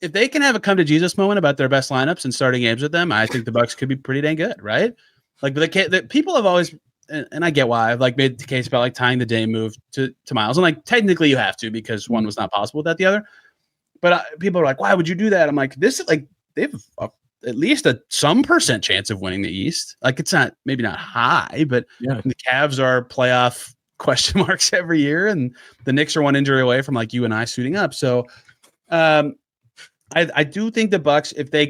If they can have a come to Jesus moment about their best lineups and starting games with them, I think the Bucks could be pretty dang good, right? Like, but the people have always, and I get why, I've like made the case about like tying the Dame move to Myles, and like technically you have to because one was not possible without the other. But people are like, why would you do that? I'm like, this is like they have at least some percent chance of winning the East. Like it's not maybe not high, but the Cavs are playoff question marks every year, and the Knicks are one injury away from like you and I suiting up. So. I do think the Bucks, if they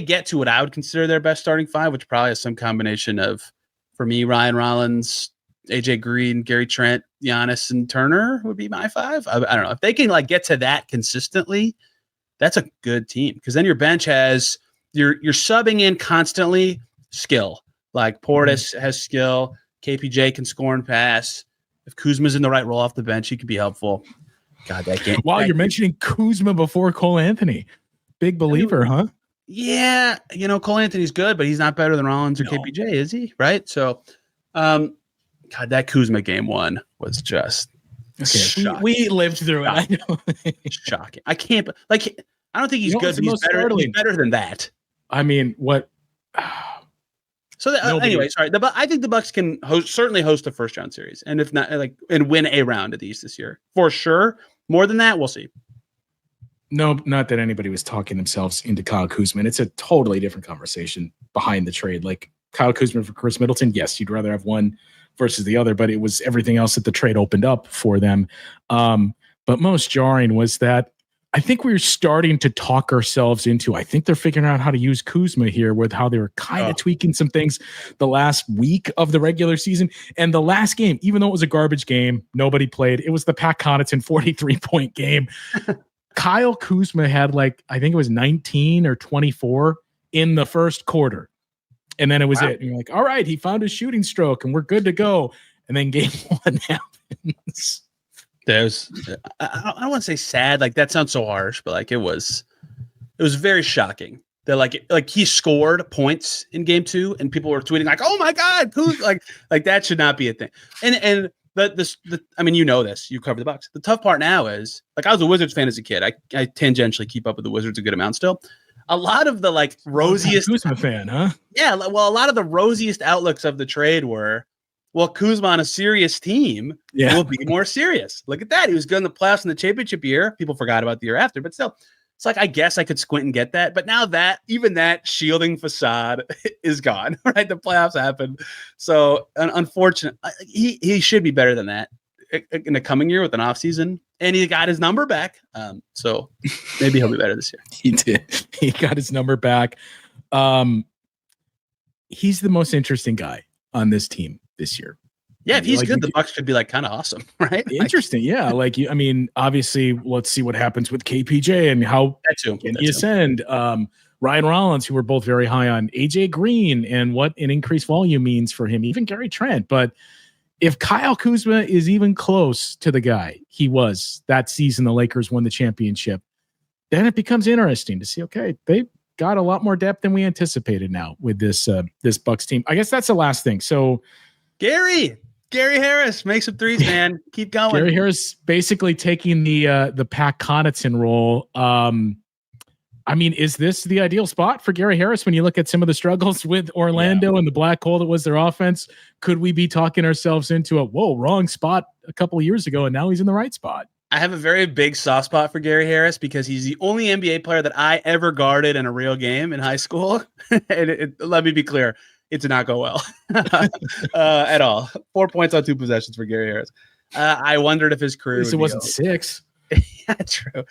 get to what I would consider their best starting five, which probably is some combination of, for me, Ryan Rollins, AJ Green, Gary Trent, Giannis, and Turner would be my five. I don't know if they can like get to that consistently. That's a good team because then your bench has you're subbing in constantly skill. Like Portis has skill, KPJ can score and pass. If Kuzma's in the right role off the bench, he could be helpful. God, that game. Wow, you're mentioning Kuzma before Cole Anthony. Big believer, huh? Yeah, Cole Anthony's good, but he's not better than Rollins or KPJ, is he? Right? So, God, that Kuzma game one was just shocking. We lived through it. I know. Shocking. I can't like. I don't think he's good. But he's better than that. I mean, what? So anyway, sorry. I think the Bucks can certainly host a first round series, and if not, and win a round at the East this year for sure. More than that, we'll see. No, not that anybody was talking themselves into Kyle Kuzma. It's a totally different conversation behind the trade. Like Kyle Kuzma for Chris Middleton, yes, you'd rather have one versus the other, but it was everything else that the trade opened up for them. But most jarring was that I think we were starting to talk ourselves into, I think they're figuring out how to use Kuzma here with how they were kind of tweaking some things the last week of the regular season. And the last game, even though it was a garbage game, nobody played. It was the Pat Connaughton 43-point game. Kyle Kuzma had I think it was 19 or 24 in the first quarter. And then it was it. And you're like, all right, he found his shooting stroke and we're good to go. And then game one happens. I don't want to say sad, that sounds so harsh, but it was very shocking that he scored points in game 2 and people were tweeting oh my God, who's that should not be a thing. And I mean, you know this, you cover the Bucks. The tough part now is I was a Wizards fan as a kid. I tangentially keep up with the Wizards a good amount still. A lot of the rosiest Kuzma fan, huh? Yeah, well, a lot of the rosiest outlooks of the trade were, well, Kuzma on a serious team will be more serious. Look at that. He was good in the playoffs in the championship year. People forgot about the year after, but still, it's I guess I could squint and get that. But now even that shielding facade is gone, right? The playoffs happened. So unfortunate. He should be better than that in the coming year with an offseason. And he got his number back. So maybe he'll be better this year. He did. He got his number back. He's the most interesting guy on this team this year. Yeah, if he's good, the Bucks could be kind of awesome, right? Interesting, yeah. I mean, obviously, let's see what happens with KPJ and how he ascend. Ryan Rollins, who we're both very high on, AJ Green, and what an increased volume means for him. Even Gary Trent. But if Kyle Kuzma is even close to the guy he was that season, the Lakers won the championship, then it becomes interesting to see. Okay, they got a lot more depth than we anticipated now with this Bucks team. I guess that's the last thing. So. Gary Harris, make some threes, man. Keep going. Gary Harris basically taking the Pat Connaughton role. I mean, is this the ideal spot for Gary Harris when you look at some of the struggles with Orlando and the black hole that was their offense? Could we be talking ourselves into wrong spot a couple of years ago, and now he's in the right spot? I have a very big soft spot for Gary Harris because he's the only NBA player that I ever guarded in a real game in high school. And let me be clear. It did not go well at all. 4 points on 2 possessions for Gary Harris. I wondered if his career would be wasn't over. 6. Yeah, true.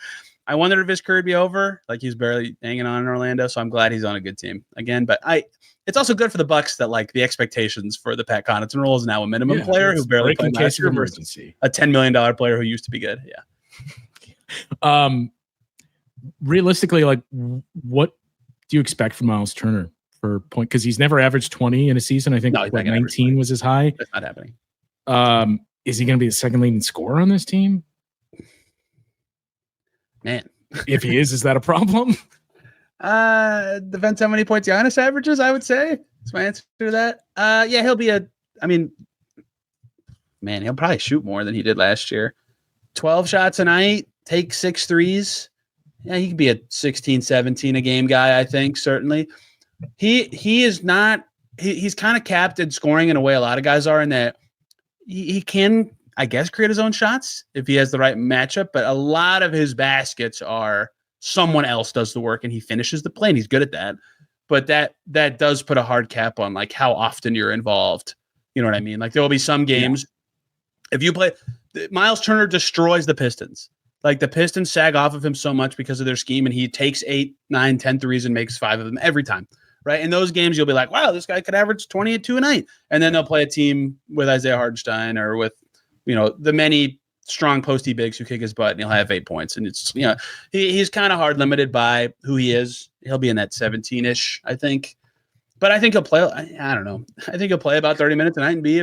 I wondered if his career would be over. He's barely hanging on in Orlando, so I'm glad he's on a good team again. But it's also good for the Bucks that the expectations for the Pat Connaughton role is now a minimum player who barely played last year versus a $10 million player who used to be good. Yeah. Realistically, what do you expect from Myles Turner? Point, because he's never averaged 20 in a season. I think 19 was his high. That's not happening. Is he going to be the second leading scorer on this team? Man, if he is that a problem? Depends how many points Giannis averages, I would say. That's my answer to that. Yeah, he'll be he'll probably shoot more than he did last year. 12 shots a night, take 6 threes. Yeah, he could be a 16, 17 a game guy, I think, certainly. He is not. He's kind of capped at scoring in a way a lot of guys are, in that he can, I guess, create his own shots if he has the right matchup. But a lot of his baskets are someone else does the work and he finishes the play, and he's good at that. But that does put a hard cap on how often you're involved. You know what I mean? There will be some games if you play. Myles Turner destroys the Pistons. The Pistons sag off of him so much because of their scheme, and he takes 8, 9, 10 threes and makes 5 of them every time. Right. In those games, you'll be like, wow, this guy could average 20 at 2 a night. And then they'll play a team with Isaiah Hartenstein or with, the many strong posty bigs who kick his butt, and he'll have 8 points. And it's, he's kind of hard limited by who he is. He'll be in that 17-ish, I think. But I think he'll play, I don't know. I think he'll play about 30 minutes a night and be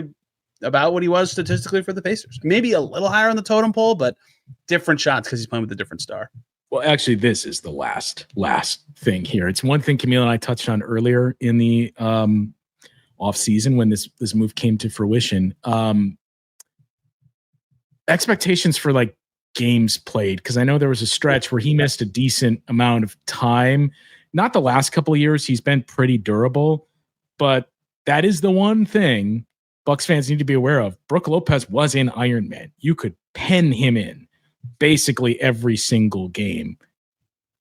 about what he was statistically for the Pacers. Maybe a little higher on the totem pole, but different shots because he's playing with a different star. Well, actually, this is the last thing here. It's one thing Camille and I touched on earlier in the off season when this move came to fruition. Expectations for games played, because I know there was a stretch where he missed a decent amount of time. Not the last couple of years; he's been pretty durable, but that is the one thing Bucks fans need to be aware of. Brook Lopez was in Iron Man. You could pen him in basically every single game.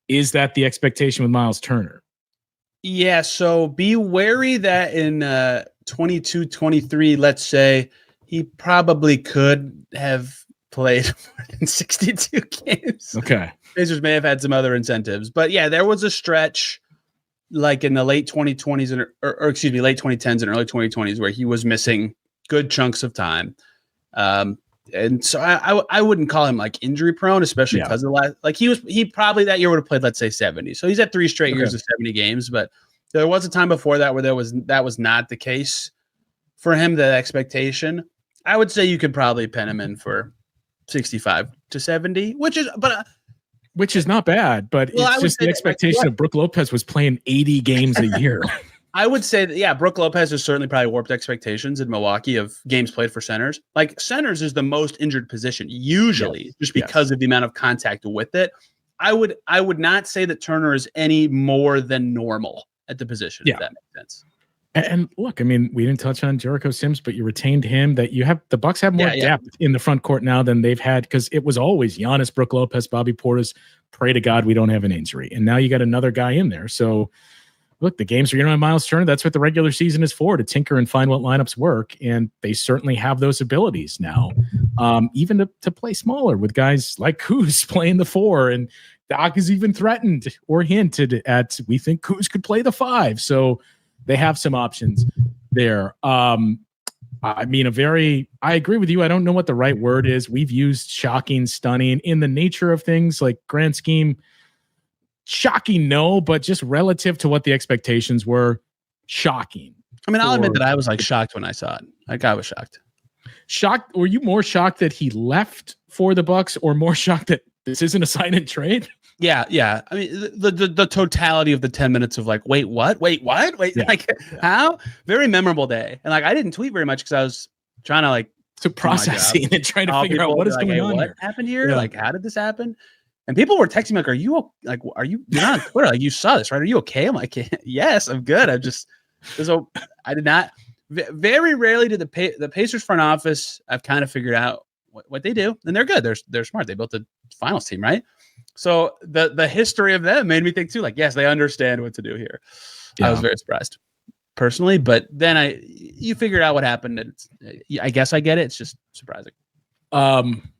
Is that the expectation with Myles Turner? Yeah, so be wary that in 22-23, let's say, he probably could have played more than 62 games. Okay. Pacers may have had some other incentives. But yeah, there was a stretch like in the late 2020s or excuse me, late 2010s and early 2020s where he was missing good chunks of time. And so I wouldn't call him like injury prone, especially because of he probably that year would have played, let's say 70. So he's had 3 straight years of 70 games, but there was a time before that where that was not the case for him, the expectation. I would say you could probably pen him in for 65 to 70, which is not bad, but it's just the expectation of Brook Lopez was playing 80 games a year. I would say that, yeah, Brook Lopez has certainly probably warped expectations in Milwaukee of games played for centers. Like, centers is the most injured position, usually, just because of the amount of contact with it. I would not say that Turner is any more than normal at the position, if that makes sense. And look, I mean, we didn't touch on Jericho Sims, but you retained him. The Bucks have more depth in the front court now than they've had, because it was always Giannis, Brook Lopez, Bobby Portis. Pray to God we don't have an injury. And now you got another guy in there. So, look, the games where you're on Myles Turner, that's what the regular season is for, to tinker and find what lineups work. And they certainly have those abilities now, even to play smaller with guys like Kuz playing the 4. And Doc has even threatened or hinted at, we think Kuz could play the 5. So they have some options there. I mean, I agree with you. I don't know what the right word is. We've used shocking, stunning in the nature of things, like grand scheme. Shocking, no, but just relative to what the expectations were, shocking. I mean, I'll admit that I was like shocked when I saw it. Like, I was shocked. Shocked? Were you more shocked that he left for the Bucks, or more shocked that this isn't a sign and trade? Yeah. I mean, the totality of the 10 minutes of like, wait, what? How? Very memorable day. And like, I didn't tweet very much because I was trying to processing and trying to figure out what is going on. What happened here? Yeah. Like, how did this happen? And people were texting me like, you're not on Twitter? Like, you saw this, right? Are you okay? I'm like, yes, I'm good. I did not. Very rarely did the Pacers front office, I've kind of figured out what they do, and they're good. They're smart. They built a finals team, right? So the history of them made me think too, like, yes, they understand what to do here. Yeah. I was very surprised personally, but then you figured out what happened, and I guess I get it. It's just surprising.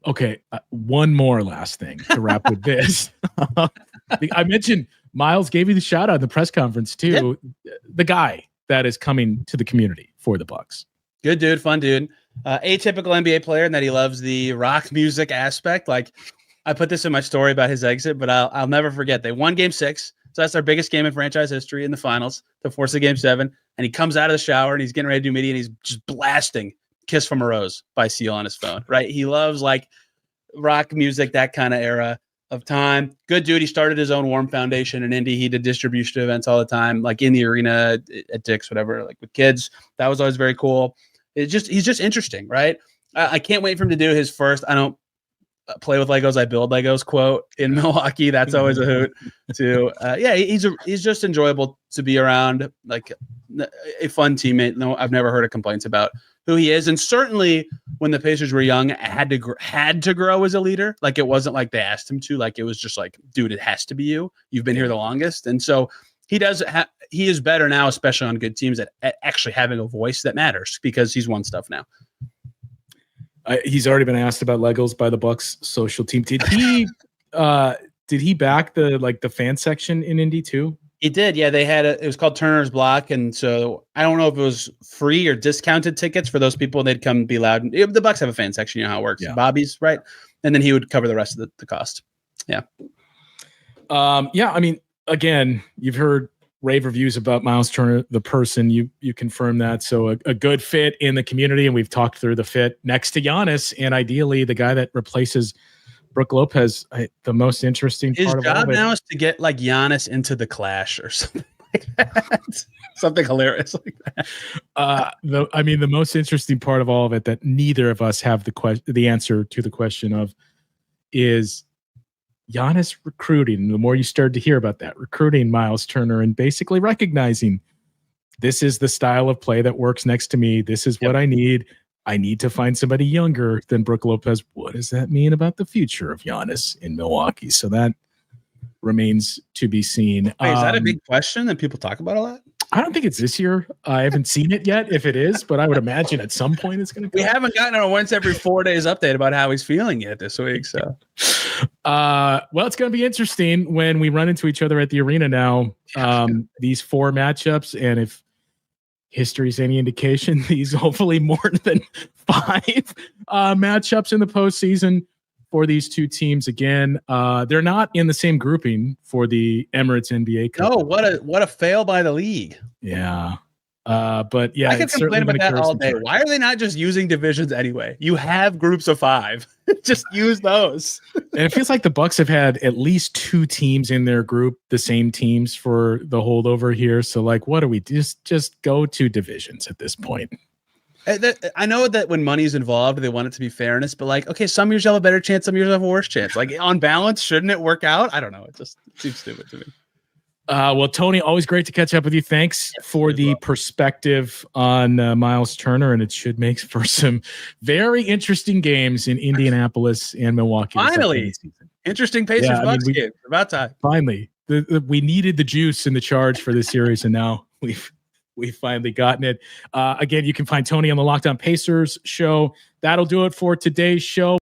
Okay. One more last thing to wrap with this. I mentioned Myles gave you the shout out in the press conference too. Yeah. The guy that is coming to the community for the Bucks. Good dude, fun dude. Atypical NBA player in that he loves the rock music aspect. Like, I put this in my story about his exit, but I'll never forget. They won Game 6, so that's their biggest game in franchise history in the finals to force a Game 7. And he comes out of the shower and he's getting ready to do media, and he's just blasting "Kiss from a Rose" by Seal on his phone. Right? He loves like rock music, that kind of era of time. Good dude. He started his own Warm Foundation in Indy. He did distribution events all the time, like in the arena at Dick's, whatever, like with kids. That was always very cool. He's just interesting, right? I can't wait for him to do his first "I don't play with Legos, I build Legos" quote in Milwaukee. That's always a hoot too. He's just enjoyable to be around, like a fun teammate. No, I've never heard of complaints about who he is. And certainly when the Pacers were young, had to grow as a leader. Like, it wasn't like they asked him to, like, it was just like, dude, it has to be you. You've been here the longest. And so he is better now, especially on good teams, at actually having a voice that matters, because he's won stuff now. He's already been asked about Legos by the Bucks social team. Did he back the fan section in Indy too? He did. Yeah, they had it was called Turner's Block, and so I don't know if it was free or discounted tickets for those people. They'd come be loud. The Bucks have a fan section. You know how it works. Yeah. Bobby's, right? And then he would cover the rest of the cost. Yeah. I mean, again, you've heard rave reviews about Myles Turner, the person. You confirm that. So a good fit in the community, and we've talked through the fit next to Giannis, and ideally the guy that replaces Brook Lopez. The most interesting part of his job now is to get like Giannis into the Clash or something like that. Something hilarious like that. The most interesting part of all of it that neither of us have the answer to the question of is Giannis recruiting. The more you start to hear about that, recruiting Myles Turner and basically recognizing this is the style of play that works next to me. This is what I need. I need to find somebody younger than Brook Lopez. What does that mean about the future of Giannis in Milwaukee? So that remains to be seen. Wait, is that a big question that people talk about a lot? I don't think it's this year. I haven't seen it yet, if it is, but I would imagine at some point it's going to come. We haven't gotten a once every 4 days update about how he's feeling yet this week. So, well, it's going to be interesting when we run into each other at the arena now. These 4 matchups, and if history's any indication, these hopefully more than 5 matchups in the postseason for these two teams. Again, they're not in the same grouping for the Emirates NBA Cup. No, what a fail by the league. Yeah. But yeah, I could complain about that all day. Why are they not just using divisions anyway? You have groups of 5. Just use those. And it feels like the Bucks have had at least 2 teams in their group, the same teams for the holdover here. So like, what do we just go to divisions at this point? I know that when money's involved, they want it to be fairness, but like, okay, some years you have a better chance, some years you have a worse chance. Like on balance, shouldn't it work out? I don't know. It just seems stupid to me. Well, Tony, always great to catch up with you. Thanks for the perspective on Myles Turner, and it should make for some very interesting games in Indianapolis and Milwaukee. Finally, interesting Pacers Bucks game. About time. Finally, we needed the juice and the charge for this series, and now we've finally gotten it. Again, you can find Tony on the Locked On Pacers show. That'll do it for today's show.